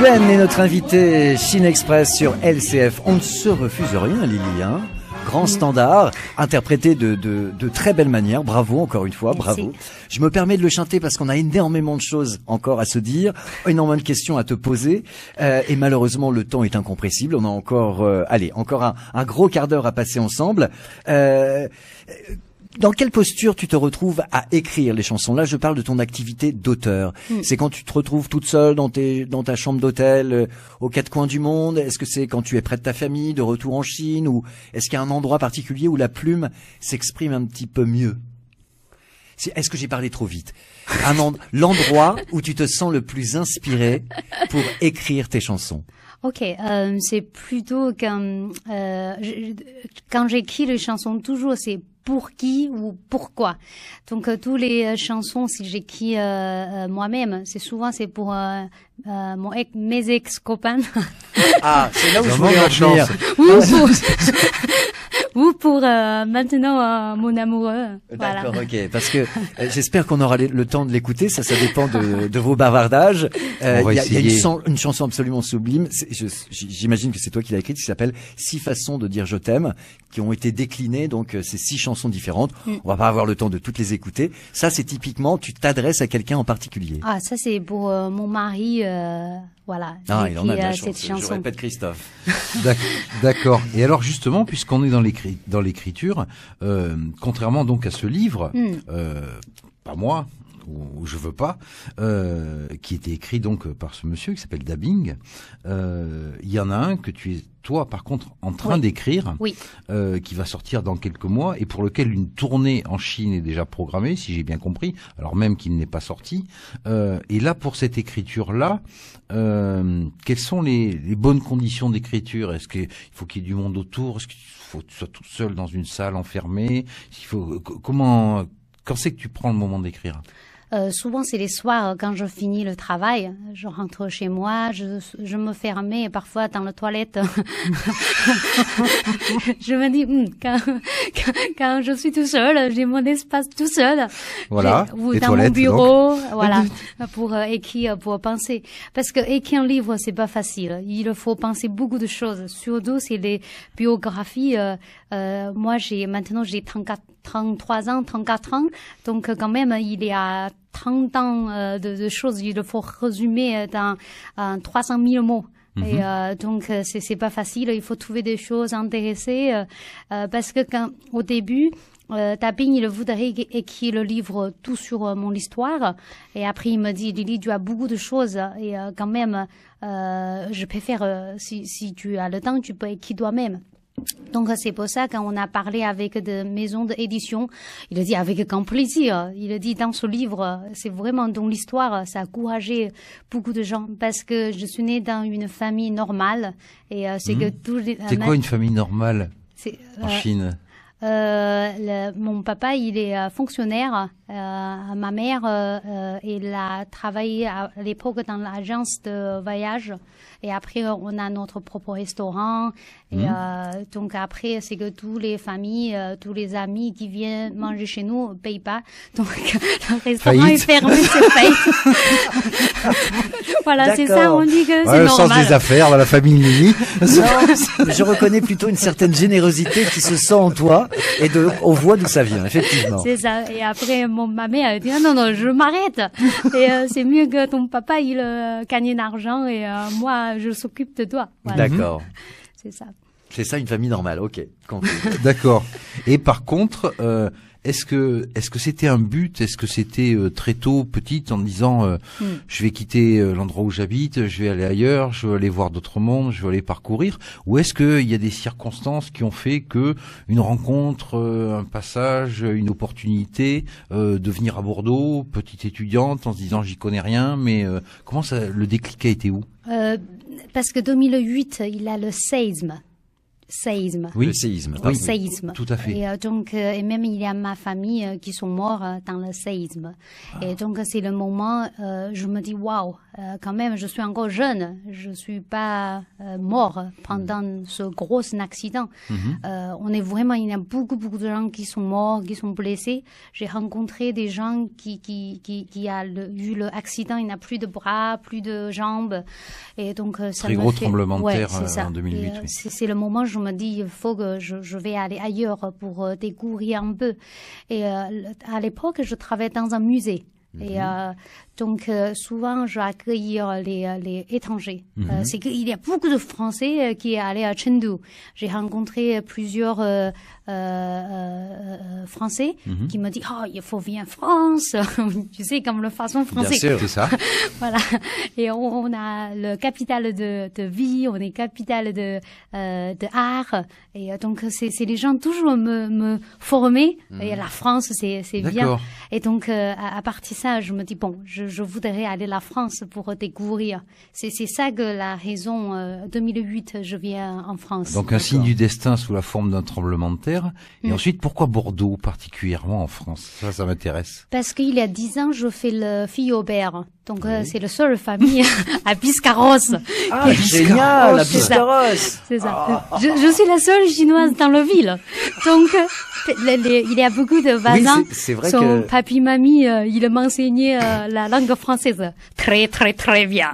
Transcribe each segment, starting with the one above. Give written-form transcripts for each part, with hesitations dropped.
Duane est notre invité Chine Express sur LCF. On ne se refuse rien, Lily, hein. Grand standard, interprété de très belle manière. Bravo, encore une fois, Merci. bravo. Je me permets de le chanter parce qu'on a énormément de choses encore à se dire, énormément de questions à te poser, et malheureusement le temps est incompressible. On a encore, encore un gros quart d'heure à passer ensemble. Dans quelle posture tu te retrouves à écrire les chansons? Là, je parle de ton activité d'auteur. C'est quand tu te retrouves toute seule dans ta chambre d'hôtel, aux quatre coins du monde? Est-ce que c'est quand tu es près de ta famille, de retour en Chine? Ou est-ce qu'il y a un endroit particulier où la plume s'exprime un petit peu mieux? Est-ce que j'ai parlé trop vite? L'endroit où tu te sens le plus inspiré pour écrire tes chansons. Ok, c'est plutôt quand j'écris les chansons, toujours c'est pour qui ou pourquoi. Donc tous les chansons, si j'écris moi-même, c'est pour mes ex-copains. Ah, c'est là où je Vraiment voulais en la chance. venir. Ou pour maintenant mon amoureux. Voilà. D'accord, ok. Parce que j'espère qu'on aura le temps de l'écouter. Ça dépend de vos bavardages. On va Il y a essayer. une chanson absolument sublime. J'imagine que c'est toi qui l'as écrite, qui s'appelle 6 façons de dire je t'aime, qui ont été déclinées. Donc c'est 6 chansons différentes. On va pas avoir le temps de toutes les écouter. Ça, c'est typiquement, tu t'adresses à quelqu'un en particulier. Ah, ça c'est pour mon mari. Voilà. Ah, j'ai il en a de la écrit, chance. cette Je chanson. répète Christophe. D'accord. Et alors justement, puisqu'on est dans l'écriture, contrairement donc à ce livre, pas moi, ou je veux pas, qui était écrit donc par ce monsieur qui s'appelle Dabing, il y en a un que tu es toi par contre en train d'écrire, Oui. qui va sortir dans quelques mois et pour lequel une tournée en Chine est déjà programmée, si j'ai bien compris, alors même qu'il n'est pas sorti. Et là, pour cette écriture-là, quelles sont les bonnes conditions d'écriture? Est-ce qu'il faut qu'il y ait du monde autour? Est-ce qu'il faut que tu sois tout seul dans une salle enfermée? Quand c'est que tu prends le moment d'écrire? Souvent, c'est les soirs quand je finis le travail. Je rentre chez moi, je me fermais parfois dans la toilette. Je me dis, quand je suis tout seul, j'ai mon espace tout seul. Voilà, Ou les dans toilettes, mon bureau, donc. voilà, pour écrire, pour penser. Parce que écrire un livre, c'est pas facile. Il faut penser beaucoup de choses. Surtout, c'est les biographies. Moi, maintenant, j'ai 33 ans, 34 ans. Donc, quand même, il y a 30 ans de choses. Il faut résumer dans 300 000 mots. Et donc, c'est pas facile. Il faut trouver des choses intéressantes. Parce que au début, Dabing, il voudrait écrire le livre tout sur mon histoire. Et après, il me dit, Lily, tu as beaucoup de choses. Et quand même, je préfère, si tu as le temps, tu peux écrire toi-même. Donc c'est pour ça quand on a parlé avec des maisons d'édition, il a dit avec grand plaisir. Il a dit dans ce livre, c'est vraiment dans l'histoire, ça a encouragé beaucoup de gens parce que je suis née dans une famille normale et c'est que tous les. C'est quoi une famille normale en Chine? Mon papa, il est fonctionnaire. Ma mère, elle a travaillé à l'époque dans l'agence de voyage. Et après, on a notre propre restaurant. Et donc après, c'est que toutes les familles, tous les amis qui viennent manger chez nous ne payent pas. Donc le restaurant est fermé, c'est faillite. Voilà, c'est ça, on dit que c'est le normal. sens des affaires dans la famille Lily. Non, je reconnais plutôt une certaine générosité qui se sent en toi et on voit d'où ça vient, effectivement. C'est ça. Et après, ma mère a dit, non, je m'arrête. Et c'est mieux que ton papa, il gagne d'argent et moi, je s'occupe de toi. Voilà. D'accord. C'est ça. C'est ça une famille normale, ok. D'accord. Et par contre, est-ce que c'était un but? Est-ce que c'était très tôt, petite, en disant je vais quitter l'endroit où j'habite, je vais aller ailleurs, je vais aller voir d'autres mondes, je vais aller parcourir? Ou est-ce qu'il y a des circonstances qui ont fait que une rencontre, un passage, une opportunité de venir à Bordeaux, petite étudiante, en se disant j'y connais rien, mais comment ça, le déclic a été où? Parce que 2008, il a le séisme. séisme. Oui. Le séisme. Le pardon. séisme. Tout à fait. Et donc, et même il y a ma famille qui sont morts dans le séisme. Et donc, c'est le moment, je me dis, waouh, quand même, je suis encore jeune. Je suis pas mort pendant ce gros accident. On est vraiment, il y a beaucoup de gens qui sont morts, qui sont blessés. J'ai rencontré des gens qui a eu l'accident, il n'a plus de bras, plus de jambes. Et donc, ça Très me gros fait... tremblement de Ouais, terre c'est ça. en 2008. Et, Oui. c'est le moment où je me dis, il faut que je vais aller ailleurs pour découvrir un peu. Et à l'époque, je travaillais dans un musée. Et donc, souvent, je accueillir les étrangers. C'est qu'il y a beaucoup de Français qui sont allés à Chengdu. J'ai rencontré plusieurs Français qui me disent, oh, il faut venir en France. Tu sais, comme la façon française. Bien sûr. C'est ça. Voilà. Et on a le capital de vie, on est capital de art. Et donc, c'est les gens toujours me former. Et la France, c'est bien. D'accord. Et donc, à partir de ça, je me dis, bon, je voudrais aller à la France pour découvrir. C'est ça que la raison, 2008, je viens en France. Donc un signe du destin sous la forme d'un tremblement de terre. Et ensuite, pourquoi Bordeaux particulièrement en France? Ça m'intéresse. Parce qu'il y a 10 ans, je fais le fille Aubert. Donc, c'est la seule famille à Biscarrosse. Ah, génial, la C'est ça. Biscarrosse. C'est ça. Je suis la seule chinoise dans la ville. Donc, il y a beaucoup de voisins. c'est vrai Son que- papy, mamie, il m'enseignait la langue française. Très, très, très bien.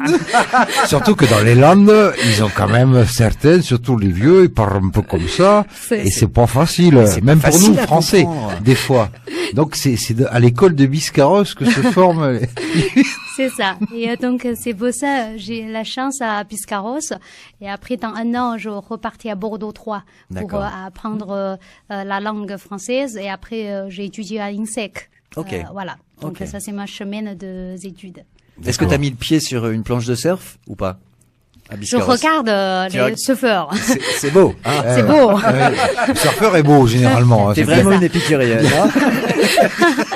Surtout que dans les Landes, ils ont quand même certaines, surtout les vieux, ils parlent un peu comme ça. Et c'est pas facile. c'est Même pas pour facile nous, à Français, comprendre. des fois. Donc c'est à l'école de Biscarrosse que se forment. C'est ça. Et donc, c'est pour ça, j'ai la chance à Biscarrosse. Et après, dans 1 an, je repartis à Bordeaux 3 pour D'accord. apprendre la langue française. Et après, j'ai étudié à INSEC. Ok. Voilà. Donc, Ok. ça, c'est ma chemin des études. Est-ce que tu as mis le pied sur une planche de surf ou pas? À Je Biscarrosse. regarde Tu les regardes- surfeurs. C'est beau. Hein. C'est beau. Le surfeur est beau, généralement. hein, T'es c'est vraiment clair. une épicurienne. Hein.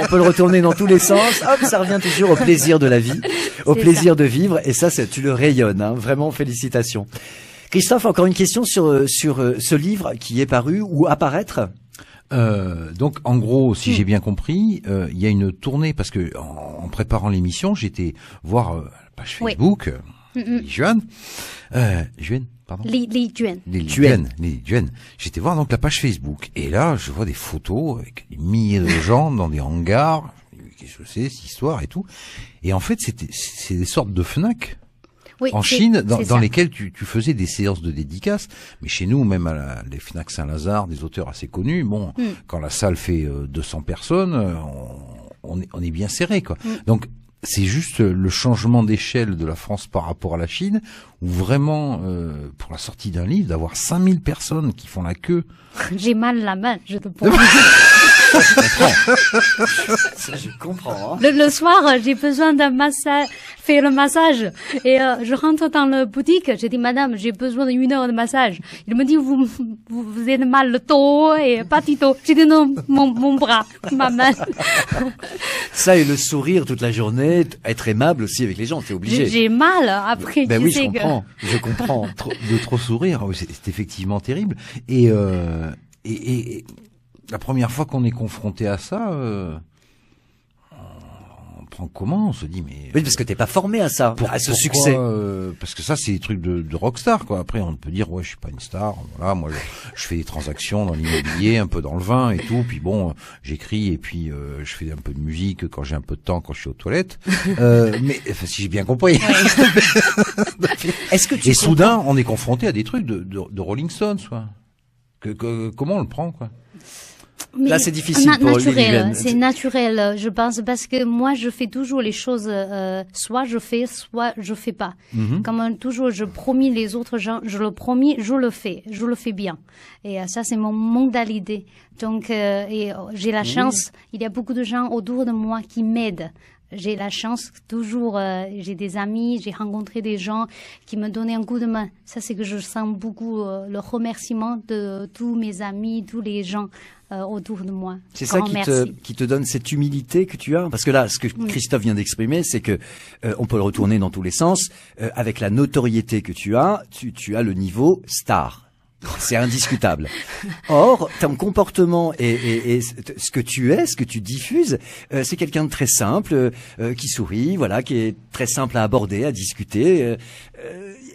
On peut le retourner dans tous les sens. Hop, ça revient toujours au plaisir de la vie, au C'est plaisir de vivre. Et ça, tu le rayonnes. Hein. Vraiment, félicitations. Christophe, encore une question sur ce livre qui est paru ou à paraître. Donc en gros, si j'ai bien compris, il y a une tournée parce que en préparant l'émission, j'étais voir la page Oui. Facebook Juan, pardon. Li Juan. Les Juan. J'étais voir donc la page Facebook et là, je vois des photos avec des milliers de gens dans des hangars. Qu'est-ce que c'est cette histoire et tout. Et en fait, c'est des sortes de Fnac. Oui, En c'est- Chine, c'est dans ça. lesquelles tu faisais des séances de dédicaces, mais chez nous, même à les Fnac Saint-Lazare, des auteurs assez connus, bon, quand la salle fait 200 personnes, on est bien serré, quoi. Donc, c'est juste le changement d'échelle de la France par rapport à la Chine, où vraiment, pour la sortie d'un livre, d'avoir 5000 personnes qui font la queue. J'ai mal la main, je te promets. Ça, je comprends. Hein. Le soir, j'ai besoin d'un massage, faire le massage. Et je rentre dans la boutique, j'ai dit, madame, j'ai besoin d'1 heure de massage. Il me dit, vous avez mal le dos et pas du tout. J'ai dit, non, mon bras, ma main. Ça et le sourire toute la journée, être aimable aussi avec les gens, t'es obligé. J'ai mal après, Ben tu oui, je sais que... comprends. Je comprends. De trop sourire, oui, c'est effectivement terrible. Et la première fois qu'on est confronté à ça, on prend comment? On se dit mais Oui, parce que t'es pas formé à ça, à ce succès. Parce que ça c'est des trucs de rockstar quoi. Après on peut dire ouais je suis pas une star, voilà moi je fais des transactions dans l'immobilier, un peu dans le vin et tout, puis bon j'écris et puis je fais un peu de musique quand j'ai un peu de temps quand je suis aux toilettes. Mais enfin, si j'ai bien compris. Est-ce que tu Et soudain on est confronté à des trucs de Rolling Stones quoi. Comment on le prend quoi? Mais là, c'est difficile pour Lily naturel, Wen. c'est naturel, je pense, parce que moi, je fais toujours les choses, soit je fais, soit je fais pas. Comme toujours, je promis les autres gens, je le promis, je le fais bien. Et ça, c'est mon modalité. Donc, j'ai la chance, il y a beaucoup de gens autour de moi qui m'aident. J'ai la chance toujours, j'ai des amis, j'ai rencontré des gens qui me donnaient un coup de main. Ça, c'est que je sens beaucoup le remerciement de tous mes amis, tous les gens autour de moi. C'est ça qui te donne cette humilité que tu as, parce que là, ce que Christophe vient d'exprimer, c'est que on peut le retourner dans tous les sens. Avec la notoriété que tu as le niveau star. C'est indiscutable. Or, ton comportement et ce que tu es, ce que tu diffuses, c'est quelqu'un de très simple, qui sourit, voilà, qui est très simple à aborder, à discuter.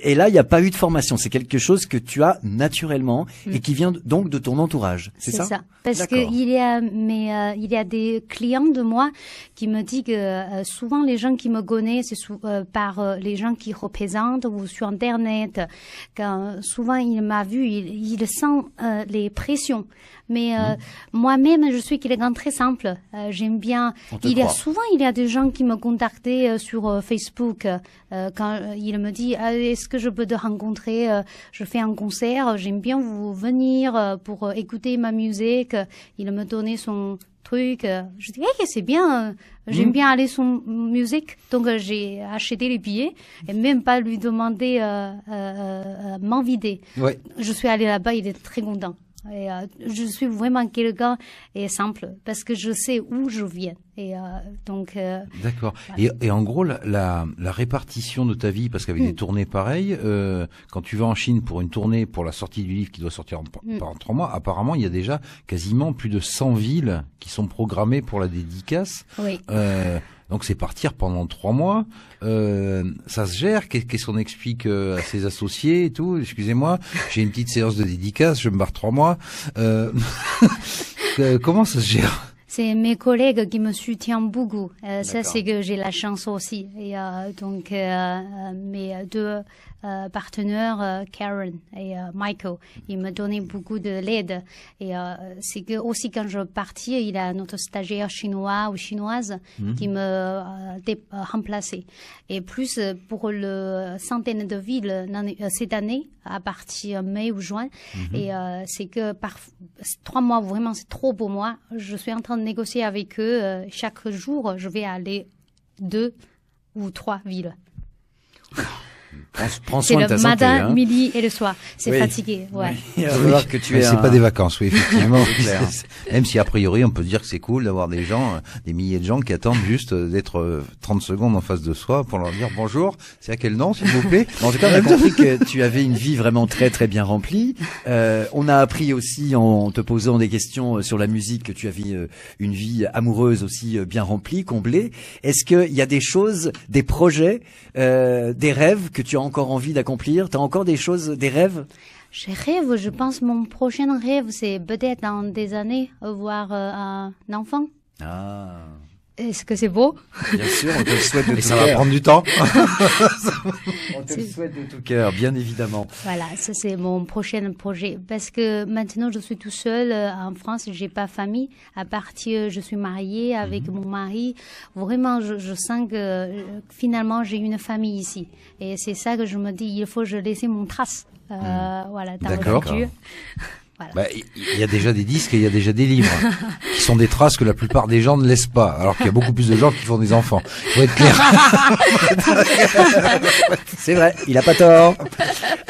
Et là, il n'y a pas eu de formation. C'est quelque chose que tu as naturellement et qui vient donc de ton entourage. C'est ça? C'est ça. Parce que il y a des clients de moi qui me disent que souvent les gens qui me connaissent, c'est par les gens qui représentent ou sur Internet. Quand souvent il m'a vu, il sent les pressions. Mais moi-même, je suis quelqu'un de très simple. J'aime bien. Il y a des gens qui me contactaient sur Facebook quand il me dit est-ce que je peux te rencontrer? Je fais un concert. J'aime bien vous venir pour écouter ma musique. Il me donnait son truc. Je dis c'est bien. J'aime bien aller sur musique. Donc j'ai acheté les billets et même pas lui demander m'inviter. Ouais. Je suis allée là-bas. Il est très content. Et je suis vraiment quelqu'un et simple parce que je sais où je viens et donc d'accord. Voilà. Et en gros la répartition de ta vie, parce qu'avec des tournées pareilles, quand tu vas en Chine pour une tournée pour la sortie du livre qui doit sortir en 3 mois, apparemment il y a déjà quasiment plus de 100 villes qui sont programmées pour la dédicace. Oui. Donc c'est partir pendant 3 mois. Ça se gère. Qu'est-ce qu'on explique à ses associés et tout? Excusez-moi, j'ai une petite séance de dédicace, je me barre 3 mois. Comment ça se gère? C'est mes collègues qui me soutiennent beaucoup. Ça, c'est que j'ai la chance aussi. Et donc, mes deux partenaires, Karen et Michael, ils me donnaient beaucoup de l'aide. Et c'est que aussi quand je partais, il y a notre stagiaire chinois ou chinoise qui me remplaçait. Et plus pour le centaine de villes cette année, à partir mai ou juin. Et c'est que par 3 mois, vraiment, c'est trop pour moi. Je suis en train de négocier avec eux. Chaque jour, je vais aller 2 ou 3 villes. Prends soin de ta santé. C'est le matin, midi et le soir. C'est fatigué. Ouais. Oui. Il va falloir que tu aies c'est pas des vacances, oui, effectivement. Même si a priori on peut dire que c'est cool d'avoir des gens, des milliers de gens qui attendent juste d'être 30 secondes en face de soi pour leur dire bonjour. C'est à quel nom, s'il vous plaît? En tout cas, on a compris que tu avais une vie vraiment très très bien remplie. On a appris aussi en te posant des questions sur la musique que tu avais une vie amoureuse aussi bien remplie, comblée. Est-ce qu'il y a des choses, des projets, des rêves que tu as encore envie d'accomplir? Tu as encore des choses, des rêves? Je rêve, je pense mon prochain rêve, c'est peut-être dans des années avoir un enfant. Ah. Est-ce que c'est beau? Bien sûr, on te le souhaite de tout cœur. Ça va prendre du temps. On te le souhaite de tout cœur, bien évidemment. Voilà, ça c'est mon prochain projet. Parce que maintenant je suis tout seul en France, j'ai pas famille. À partir, je suis mariée avec mon mari. Vraiment, je sens que finalement j'ai une famille ici. Et c'est ça que je me dis, il faut que je laisse mon trace. Voilà, dans le futur. Voilà. Bah, il y a déjà des disques et il y a déjà des livres qui sont des traces que la plupart des gens ne laissent pas, alors qu'il y a beaucoup plus de gens qui font des enfants. Faut être clair. C'est vrai, il a pas tort.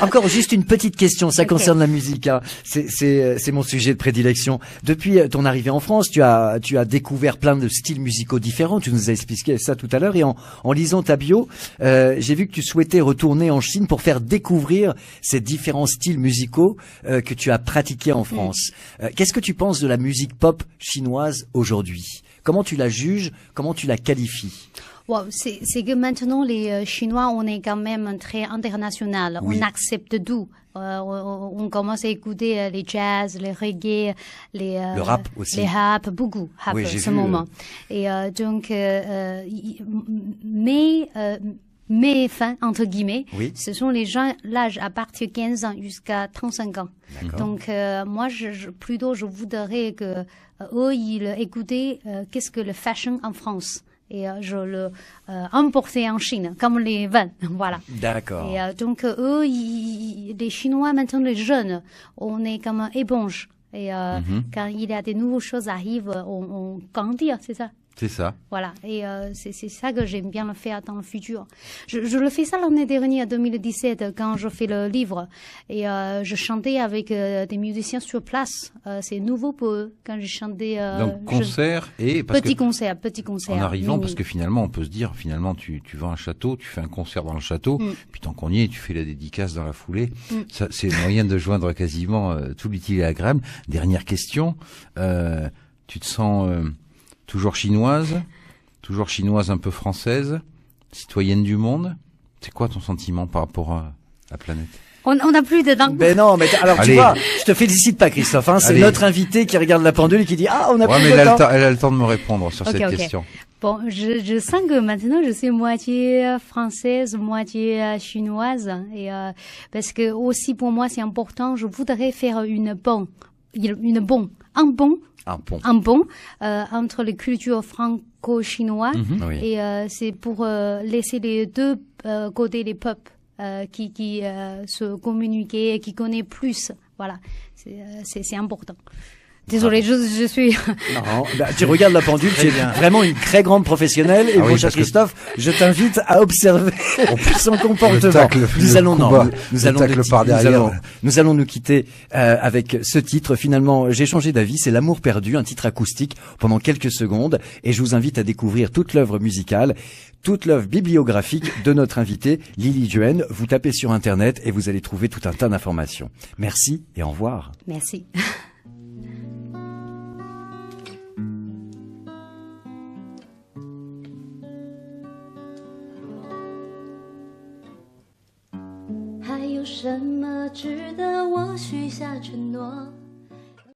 Encore juste une petite question, ça concerne la musique. Hein. C'est mon sujet de prédilection. Depuis ton arrivée en France, tu as découvert plein de styles musicaux différents. Tu nous as expliqué ça tout à l'heure. Et en lisant ta bio, j'ai vu que tu souhaitais retourner en Chine pour faire découvrir ces différents styles musicaux que tu as pratiqués en France. Qu'est-ce que tu penses de la musique pop chinoise aujourd'hui? Comment tu la juges? Comment tu la qualifies? Wow, c'est que maintenant les Chinois, on est quand même très international. Oui. On accepte tout. On commence à écouter les jazz, les reggae, le rap aussi. Les rap, beaucoup rap oui, ce moment. Et donc, mes fins, entre guillemets, oui. Ce sont les gens, l'âge à partir de 15 ans jusqu'à 35 ans. Donc, moi, plutôt, je voudrais que eux, ils écoutaient qu'est-ce que le fashion en France. Et je le emportais en Chine, comme les vins, voilà. D'accord. Et donc, eux, les Chinois, maintenant, les jeunes, on est comme éponge. Et quand il y a des nouvelles choses arrivent, on grandit, c'est ça? C'est ça. Voilà, et c'est ça que j'aime bien le faire dans le futur. Je le fais ça l'année dernière, 2017, quand je fais le livre. Et je chantais avec des musiciens sur place. C'est nouveau pour eux, quand je chantais... Donc concert et... Petit concert. En arrivant, mini. parce que finalement, on peut se dire, finalement, tu vas à un château, tu fais un concert dans le château, puis tant qu'on y est, tu fais la dédicace dans la foulée. Ça, c'est le moyen de joindre quasiment tout l'utile et l'agréable. Dernière question, tu te sens toujours chinoise un peu française, citoyenne du monde? C'est quoi ton sentiment par rapport à la planète? On n'a plus de dents. Ben non, mais alors Allez. tu vois, je te félicite pas, Christophe. Hein, c'est Allez. notre invité qui regarde la pendule et qui dit on a Ouais, plus mais de temps. elle a le temps de me répondre sur Ok, cette ok. question. Bon, je sens que maintenant je suis moitié française, moitié chinoise, et parce que aussi pour moi c'est important. Je voudrais faire un pont entre les cultures franco-chinoises Oui. et c'est pour laisser les deux côtés les peuples qui se communiquer et qui connaissent plus. Voilà, c'est important. Désolée, je suis... Non, bah, tu regardes la pendule, tu es vraiment une très grande professionnelle et Ah oui, mon cher parce que- Christophe, je t'invite à observer son comportement. tacle, Nous le allons, coup non, bas, nous le allons tacle nous- par nous derrière. allons nous quitter avec ce titre. Finalement, j'ai changé d'avis, c'est L'amour perdu, un titre acoustique pendant quelques secondes et je vous invite à découvrir toute l'œuvre musicale, toute l'œuvre bibliographique de notre invité Lily Duen. Vous tapez sur internet et vous allez trouver tout un tas d'informations. Merci et au revoir. Merci.还有什么值得我许下承诺？